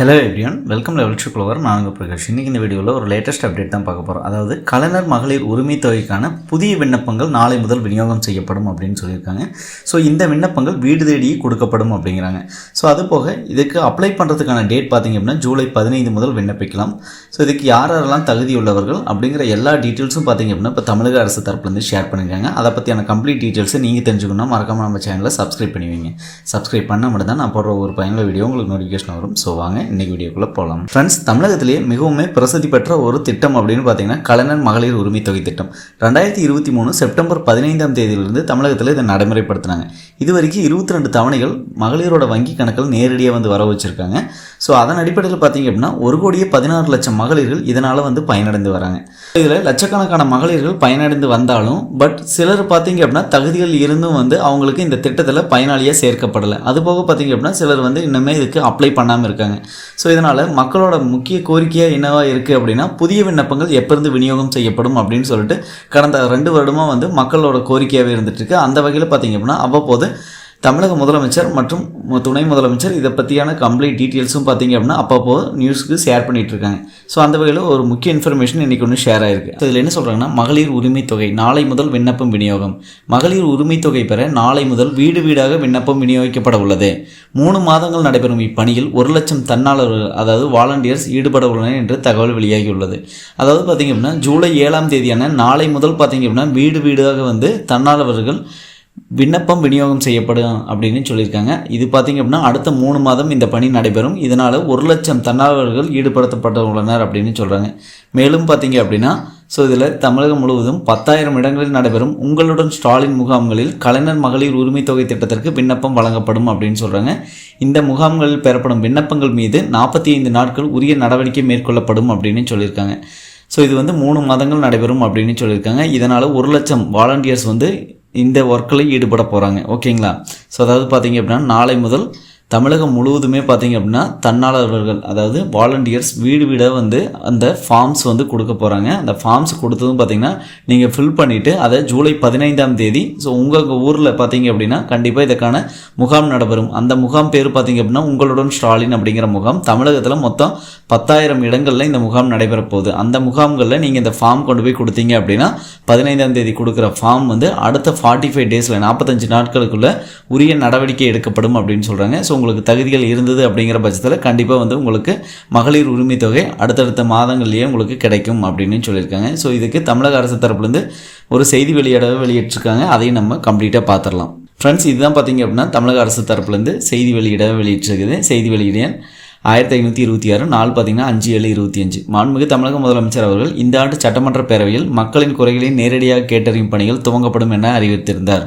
Hello everyone, welcome level to clover. நான் பிரகாஷ். இன்றைக்கி இந்த வீடியோவில் ஒரு லேட்டஸ்ட் அப்டேட் தான் பார்க்க போகிறோம். அதாவது கலைஞர் மகளிர் உரிமை தொகைக்கான புதிய விண்ணப்பங்கள் நாளை முதல் விநியோகம் செய்யப்படும் அப்படின்னு சொல்லியிருக்காங்க. ஸோ இந்த விண்ணப்பங்கள் வீடு தேடி கொடுக்கப்படும் அப்படிங்கிறாங்க. ஸோ அது போக இதுக்கு அப்ளை பண்ணுறதுக்கான டேட் பார்த்திங்க அப்படின்னா ஜூலை 15 முதல் விண்ணப்பிக்கலாம். ஸோ இதுக்கு யாரெல்லாம் தகுதி உள்ளவர்கள் அப்படிங்கிற எல்லா டீட்டெயில்ஸும் பார்த்திங்க அப்படின்னா இப்போ தமிழக அரசு தரப்புலேருந்து ஷேர் பண்ணியிருக்காங்க. அதை பற்றியான கம்ப்ளீட் டீட்டெயில்ஸை நீங்கள் தெரிஞ்சுக்கணும்னா மறக்காமல் நம்ம சேனலை சப்ஸ்கிரைப் பண்ணுவீங்க. சப்ஸ்கிரைப் பண்ண மட்டும் தான் நான் போடுற ஒரு பயனுள்ள வீடியோ உங்களுக்கு நோட்டிஃபிகேஷன் வரும். ஸோ வாங்க இன்னைக்கு வீடியோக்குள்ள போகலாம். ஃப்ரெண்ட்ஸ், தமிழகத்திலேயே மிகவும் பிரசித்தி பெற்ற ஒரு திட்டம் அப்படின்னு பார்த்தீங்கன்னா கலைஞர் மகளிர் உரிமை தொகை திட்டம் 2023 செப்டம்பர் 15ஆம் தேதியிலிருந்து தமிழகத்தில் இதை நடைமுறைப்படுத்தினாங்க. இது வரைக்கும் 22 தவணைகள் மகளிரோட வங்கி கணக்கில் நேரடியாக வந்து வர வச்சிருக்காங்க. ஸோ அதன் அடிப்படையில் பார்த்தீங்க அப்படின்னா 1,16,00,000 மகளிர்கள் இதனால் வந்து பயனடைந்து வராங்க. இதில் லட்சக்கணக்கான மகளிர்கள் பயனடைந்து வந்தாலும் சிலர் பார்த்தீங்க அப்படின்னா தகுதிகள் இருந்தும் வந்து அவங்களுக்கு இந்த திட்டத்தில் பயனாளியாக சேர்க்கப்படலை. அதுபோக பார்த்தீங்க அப்படின்னா சிலர் வந்து இன்னுமே இதுக்கு அப்ளை பண்ணாமல் இருக்காங்க. ஸோ இதனால் மக்களோட முக்கிய கோரிக்கையாக என்னவா இருக்குது அப்படின்னா புதிய விண்ணப்பங்கள் எப்போருந்து விநியோகம் செய்யப்படும் அப்படின்னு சொல்லிட்டு கடந்த 2 வருடமாக வந்து மக்களோட கோரிக்கையாகவே இருந்துகிட்ருக்கு. அந்த வகையில் பார்த்தீங்க அப்படின்னா அவ்வப்போது தமிழக முதலமைச்சர் மற்றும் துணை முதலமைச்சர் இதை பற்றியான கம்ப்ளீட் டீட்டெயில்ஸும் பார்த்தீங்க அப்படின்னா அப்பப்போ நியூஸுக்கு ஷேர் பண்ணிகிட்டு இருக்காங்க. ஸோ அந்த வகையில் ஒரு முக்கிய இன்ஃபர்மேஷன் இன்றைக்கி ஒன்று ஷேர் ஆயிருக்கு. ஸோ இதில் என்ன சொல்கிறாங்கன்னா மகளிர் உரிமை தொகை நாளை முதல் விண்ணப்பம் விநியோகம். மகளிர் உரிமை தொகை பெற நாளை முதல் வீடு வீடாக விண்ணப்பம் விநியோகிக்கப்பட உள்ளது. 3 மாதங்கள் நடைபெறும் இப்பணியில் 1,00,000 தன்னாளர்கள் அதாவது வாலண்டியர்ஸ் ஈடுபட உள்ளனர் என்று தகவல் வெளியாகியுள்ளது. அதாவது பார்த்திங்க அப்படின்னா ஜூலை 7ஆம் தேதியான நாளை முதல் பார்த்திங்க அப்படின்னா வீடு வீடாக வந்து தன்னாளர்கள் விண்ணப்பம் விநியோகம் செய்யப்படும் அப்படின்னு சொல்லியிருக்காங்க. இது பார்த்திங்க அப்படின்னா அடுத்த 3 மாதம் இந்த பணி நடைபெறும். இதனால் 1,00,000 தன்னார்வலர்கள் ஈடுபடுத்தப்பட உள்ளனர் அப்படின்னு சொல்கிறாங்க. மேலும் பார்த்திங்க அப்படின்னா இதில் தமிழகம் முழுவதும் 10,000 இடங்களில் நடைபெறும் உங்களுடன் ஸ்டாலின் முகாம்களில் கலைஞர் மகளிர் உரிமை தொகை திட்டத்திற்கு விண்ணப்பம் வழங்கப்படும் அப்படின்னு சொல்கிறாங்க. இந்த முகாம்களில் பெறப்படும் விண்ணப்பங்கள் மீது 45 நாட்கள் உரிய நடவடிக்கை மேற்கொள்ளப்படும் அப்படின்னு சொல்லியிருக்காங்க. இது வந்து 3 மாதங்கள் நடைபெறும் அப்படின்னு சொல்லியிருக்காங்க. இதனால் 1,00,000 வாலண்டியர்ஸ் வந்து இந்த ஒர்க்கில் ஈடுபட போகிறாங்க. ஓகேங்களா? அதாவது பார்த்திங்க அப்படின்னா நாளை முதல் தமிழகம் முழுவதுமே பார்த்திங்க அப்படின்னா தன்னாளர்கள் அதாவது வாலண்டியர்ஸ் வீடு வீடாக வந்து அந்த ஃபார்ம்ஸ் வந்து கொடுக்க போகிறாங்க. அந்த ஃபார்ம்ஸ் கொடுத்ததும் பார்த்திங்கன்னா நீங்கள் ஃபில் பண்ணிவிட்டு அதை ஜூலை 15ஆம் தேதி உங்கள் ஊரில் பார்த்திங்க அப்படின்னா கண்டிப்பாக இதுக்கான முகாம் நடைபெறும். அந்த முகாம் பேர் பார்த்திங்க அப்படின்னா உங்களுடன் ஸ்டாலின் அப்படிங்கிற முகாம். தமிழகத்தில் மொத்தம் 10,000 இடங்களில் இந்த முகாம் நடைபெற போகுது. அந்த முகாம்களில் நீங்கள் இந்த ஃபார்ம் கொண்டு போய் கொடுத்தீங்க அப்படின்னா 15ஆம் தேதி கொடுக்குற ஃபார்ம் வந்து அடுத்த 45 டேஸில் 45 நாட்களுக்குள்ளே உரிய நடவடிக்கை எடுக்கப்படும் அப்படின்னு சொல்கிறாங்க. உங்களுக்கு தகுதிகள் இருந்தது அப்படிங்கிற பட்சத்தில் கண்டிப்பாக வந்து உங்களுக்கு மகளிர் உரிமை தொகை அடுத்தடுத்த மாதங்கள்லேயே உங்களுக்கு கிடைக்கும் அப்படின்னு சொல்லியிருக்காங்க. இதுக்கு தமிழக அரசு தரப்புலேருந்து ஒரு செய்தி வெளியிட்டிருக்காங்க. அதையும் நம்ம கம்ப்ளீட்டாக பார்த்துடலாம். ஃப்ரெண்ட்ஸ், இதுதான் பார்த்தீங்க அப்படின்னா தமிழக அரசு தரப்புலேருந்து செய்தி வெளியிட்டிருக்குது. செய்தி வெளியீடு 1526 நாள் பார்த்தீங்கன்னா 5/7/25. மாண்புமிகு தமிழக முதலமைச்சர் அவர்கள் இந்த ஆண்டு சட்டமன்ற பேரவையில் மக்களின் குறைகளை நேரடியாக கேட்டறியும் பணிகள் துவங்கப்படும் என அறிவித்திருந்தார்.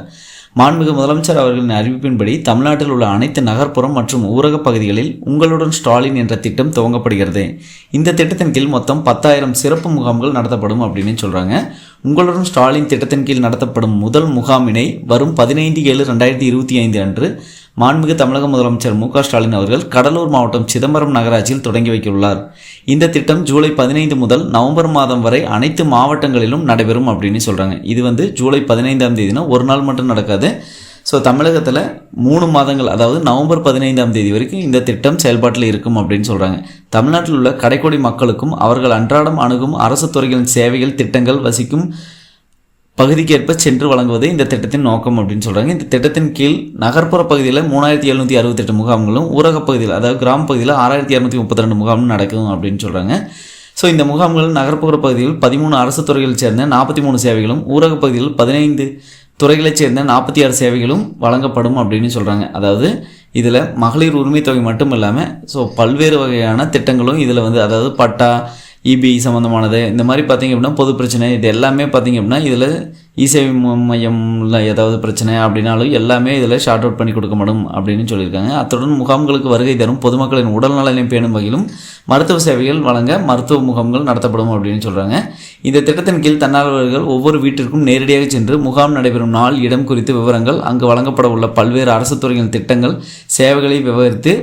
மாண்புமிகு முதலமைச்சர் அவர்களின் அறிவிப்பின்படி தமிழ்நாட்டில் உள்ள அனைத்து நகர்ப்புறம் மற்றும் ஊரக பகுதிகளில் உங்களுடன் ஸ்டாலின் என்ற திட்டம் துவங்கப்படுகிறது. இந்த திட்டத்தின் கீழ் மொத்தம் 10,000 சிறப்பு முகாம்கள் நடத்தப்படும் அப்படின்னு சொல்கிறாங்க. உங்களுடன் ஸ்டாலின் திட்டத்தின் கீழ் நடத்தப்படும் முதல் முகாமினை வரும் 15/7/2025 அன்று மாண்புமிகு தமிழக முதலமைச்சர் மு க ஸ்டாலின் அவர்கள் கடலூர் மாவட்டம் சிதம்பரம் நகராட்சியில் தொடங்கி வைக்கவுள்ளார். இந்த திட்டம் ஜூலை 15 முதல் நவம்பர் மாதம் வரை அனைத்து மாவட்டங்களிலும் நடைபெறும் அப்படின்னு சொல்கிறாங்க. இது வந்து ஜூலை 15ஆம் தேதினா ஒரு நாள் மட்டும் நடக்காது. தமிழகத்தில் 3 மாதங்கள் அதாவது நவம்பர் 15ஆம் தேதி வரைக்கும் இந்த திட்டம் செயல்பாட்டில் இருக்கும் அப்படின்னு சொல்கிறாங்க. தமிழ்நாட்டில் உள்ள கடைக்கோடி மக்களுக்கும் அவர்கள் அன்றாடம் அணுகும் அரசு துறைகளின் சேவைகள் திட்டங்கள் வசிக்கும் பகுதிக்கேற்ப சென்று வழங்குவதே இந்த திட்டத்தின் நோக்கம் அப்படின்னு சொல்கிறாங்க. இந்த திட்டத்தின் கீழ் நகர்ப்புற பகுதியில் 3,768 முகாம்களும் ஊரக பகுதியில் அதாவது கிராம பகுதியில் 6,232 முகாம்களும் நடக்கும் அப்படின்னு சொல்கிறாங்க. இந்த முகாம்கள் நகர்ப்புற பகுதியில் 13 அரசு துறைகளைச் சேர்ந்த 43 சேவைகளும் ஊரக பகுதியில் 15 துறைகளைச் சேர்ந்த 46 சேவைகளும் வழங்கப்படும் அப்படின்னு சொல்கிறாங்க. அதாவது இதில் மகளிர் உரிமை தொகை மட்டும் இல்லாமல் பல்வேறு வகையான திட்டங்களும் இதில் வந்து அதாவது பட்டா இபி சம்மந்தமானது இந்த மாதிரி பார்த்திங்க அப்படின்னா பொது பிரச்சனை இது எல்லாமே பார்த்திங்க அப்படின்னா இதில் இசேவை மையமில் ஏதாவது பிரச்சனை அப்படின்னாலும் எல்லாமே இதில் ஷார்ட் அவுட் பண்ணி கொடுக்கப்படும் அப்படின்னு சொல்லியிருக்காங்க. அத்துடன் முகாம்களுக்கு வருகை தரும் பொதுமக்களின் உடல் நலனை பேணும் வகையிலும் மருத்துவ சேவைகள் வழங்க மருத்துவ முகாம்கள் நடத்தப்படும் அப்படின்னு சொல்கிறாங்க. இந்த திட்டத்தின் கீழ் தன்னார்வலர்கள் ஒவ்வொரு வீட்டிற்கும் நேரடியாக சென்று முகாம் நடைபெறும் நாள் இடம் குறித்த விவரங்கள் அங்கு வழங்கப்பட உள்ள பல்வேறு அரசு துறைகளின் திட்டங்கள் சேவைகளை விவரித்து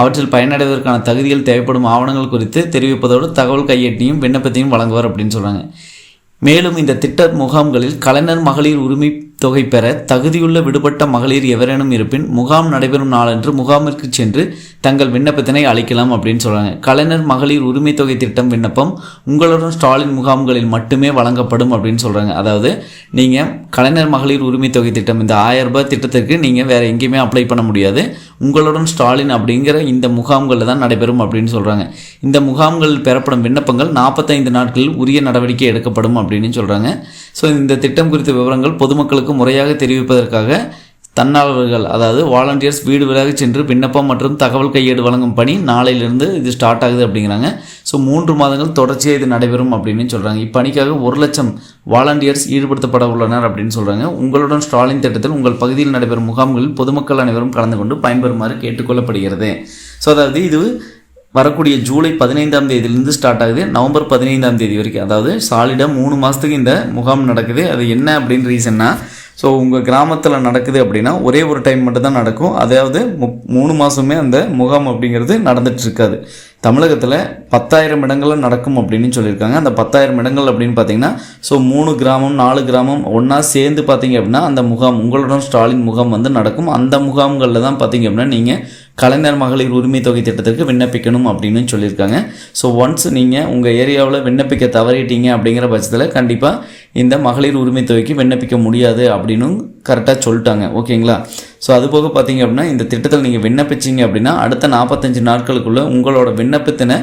அவற்றில் பயனடைவதற்கான தகுதிகள் தேவைப்படும் ஆவணங்கள் குறித்து தெரிவிப்பதோடு தகவல் கையேட்டையும் விண்ணப்பத்தையும் வழங்குவார் அப்படின்னு சொல்கிறாங்க. மேலும் இந்த திட்ட முகாம்களில் கலைஞர் மகளிர் உரிமை தொகை பெற தகுதியுள்ள விடுபட்ட மகளிர் எவரேனும் இருப்பின் முகாம் நடைபெறும் நாளன்று முகாமிற்கு சென்று தங்கள் விண்ணப்பத்தினை அளிக்கலாம் அப்படின்னு சொல்கிறாங்க. கலைஞர் மகளிர் உரிமை தொகை திட்டம் விண்ணப்பம் உங்களுடன் ஸ்டாலின் முகாம்களில் மட்டுமே வழங்கப்படும் அப்படின்னு சொல்கிறாங்க. அதாவது நீங்கள் கலைஞர் மகளிர் உரிமை தொகை திட்டம் இந்த 1000 ரூபாய் திட்டத்திற்கு நீங்கள் வேறு எங்கேயுமே அப்ளை பண்ண முடியாது. உங்களுடன் ஸ்டாலின் அப்படிங்கிற இந்த முகாம்களில் தான் நடைபெறும் அப்படின்னு சொல்கிறாங்க. இந்த முகாம்களில் பெறப்படும் விண்ணப்பங்கள் 45 நாட்களில் உரிய நடவடிக்கை எடுக்கப்படும் அப்படின்னு சொல்கிறாங்க. ஸோ இந்த திட்டம் குறித்த விவரங்கள் பொதுமக்களுக்கு முறையாக தெரிவிப்பதற்காக தன்னார்வலர்கள் அதாவது வாலண்டியர்ஸ் வீடு வீடாக சென்று விண்ணப்பம் மற்றும் தகவல் கையேடு வழங்கும் பணி நாளையிலிருந்து இது ஸ்டார்ட் ஆகுது அப்படிங்கிறாங்க. ஸோ 3 மாதங்கள் தொடர்ச்சியாக இது நடைபெறும் அப்படின்னு சொல்கிறாங்க. இப்பணிக்காக 1,00,000 வாலண்டியர்ஸ் ஈடுபடுத்தப்பட உள்ளனர் அப்படின்னு சொல்கிறாங்க. உங்களுடன் ஸ்டாலின் திட்டத்தில் உங்கள் பகுதியில் நடைபெறும் முகாம்களில் பொதுமக்கள் அனைவரும் கலந்து கொண்டு பயன்பெறுமாறு கேட்டுக்கொள்ளப்படுகிறது. ஸோ அதாவது இது வரக்கூடிய ஜூலை 15ஆம் தேதியிலிருந்து ஸ்டார்ட் ஆகுது. நவம்பர் 15ஆம் தேதி வரைக்கும், அதாவது சாலிடாக 3 மாதத்துக்கு இந்த முகாம் நடக்குது. அது என்ன அப்படின்னு ரீசன்னா, ஸோ உங்கள் கிராமத்தில் நடக்குது அப்படின்னா ஒரே ஒரு டைம் மட்டும்தான் நடக்கும். அதாவது 3 மாதமே அந்த முகாம் அப்படிங்கிறது நடந்துட்டு இருக்காது. தமிழகத்தில் 10,000 இடங்களில் நடக்கும் அப்படின்னு சொல்லியிருக்காங்க. அந்த 10,000 இடங்கள் அப்படின்னு பார்த்தீங்கன்னா ஸோ 3 கிராமம் 4 கிராமம் ஒன்றா சேர்ந்து பார்த்தீங்க அப்படின்னா அந்த முகாம் உங்களுடன் ஸ்டாலின் முகாம் வந்து நடக்கும். அந்த முகாம்களில் தான் பார்த்தீங்க அப்படின்னா நீங்கள் கலைஞர் மகளிர் உரிமை தொகை திட்டத்திற்கு விண்ணப்பிக்கணும் அப்படின்னு சொல்லியிருக்காங்க. ஸோ ஒன்ஸ் நீங்கள் உங்கள் ஏரியாவில் விண்ணப்பிக்க தவறிட்டீங்க அப்படிங்கிற பட்சத்தில் கண்டிப்பாக இந்த மகளிர் உரிமை தொகைக்கு விண்ணப்பிக்க முடியாது அப்படின்னு கரெக்டாக சொல்லிட்டாங்க. ஓகேங்களா? ஸோ அதுபோக பார்த்தீங்க அப்படின்னா இந்த திட்டத்தில் நீங்கள் விண்ணப்பிச்சிங்க அப்படின்னா அடுத்த 45 நாட்களுக்குள்ளே உங்களோட விண்ணப்பத்தினை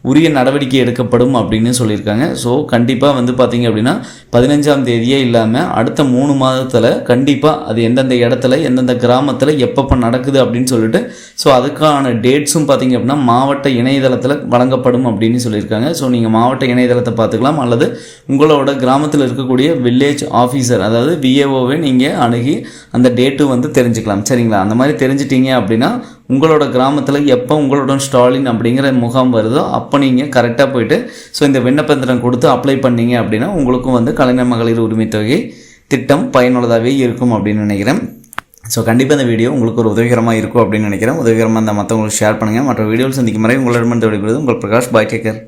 உரிய நடவடிக்கை எடுக்கப்படும் அப்படின்னு சொல்லியிருக்காங்க. ஸோ கண்டிப்பாக வந்து பார்த்தீங்க அப்படின்னா 15ஆம் தேதியே இல்லாமல் அடுத்த 3 மாதத்தில் கண்டிப்பாக அது எந்தெந்த இடத்துல எந்தெந்த கிராமத்தில் எப்பப்போ நடக்குது அப்படின்னு சொல்லிட்டு ஸோ அதுக்கான டேட்ஸும் பார்த்தீங்க அப்படின்னா மாவட்ட இணையதளத்தில் வழங்கப்படும் அப்படின்னு சொல்லியிருக்காங்க. ஸோ நீங்கள் மாவட்ட இணையதளத்தை பார்த்துக்கலாம், அல்லது உங்களோட கிராமத்தில் இருக்கக்கூடிய வில்லேஜ் ஆஃபீஸர் அதாவது விஏஓவை நீங்கள் அணுகி அந்த டேட்டு வந்து தெரிஞ்சுக்கலாம். சரிங்களா? அந்த மாதிரி தெரிஞ்சிட்டிங்க அப்படின்னா உங்களோட கிராமத்தில் எப்போ உங்களுடன் ஸ்டாலின் அப்படிங்கிற முகாம் வருதோ அப்போ நீங்கள் கரெக்டாக போயிட்டு ஸோ இந்த விண்ணப்பத்திரம் கொடுத்து அப்ளை பண்ணீங்க அப்படின்னா உங்களுக்கும் வந்து கலைஞர் மகளிர் உரிமை தொகை திட்டம் பயனுள்ளதாகவே இருக்கும் அப்படின்னு நினைக்கிறேன். ஸோ கண்டிப்பாக இந்த வீடியோ உங்களுக்கு ஒரு உதவிகரமாக இருக்கும் அப்படின்னு நினைக்கிறேன். உதவிகரமாக இருந்தால் மற்றவங்களுக்கு ஷேர் பண்ணுங்கள். மற்ற வீடியோவில் சந்திக்கும் வரை உங்களிடமிருந்து விடைபெறுவது உங்கள் பிரகாஷ். பாய், டேக் கேர்.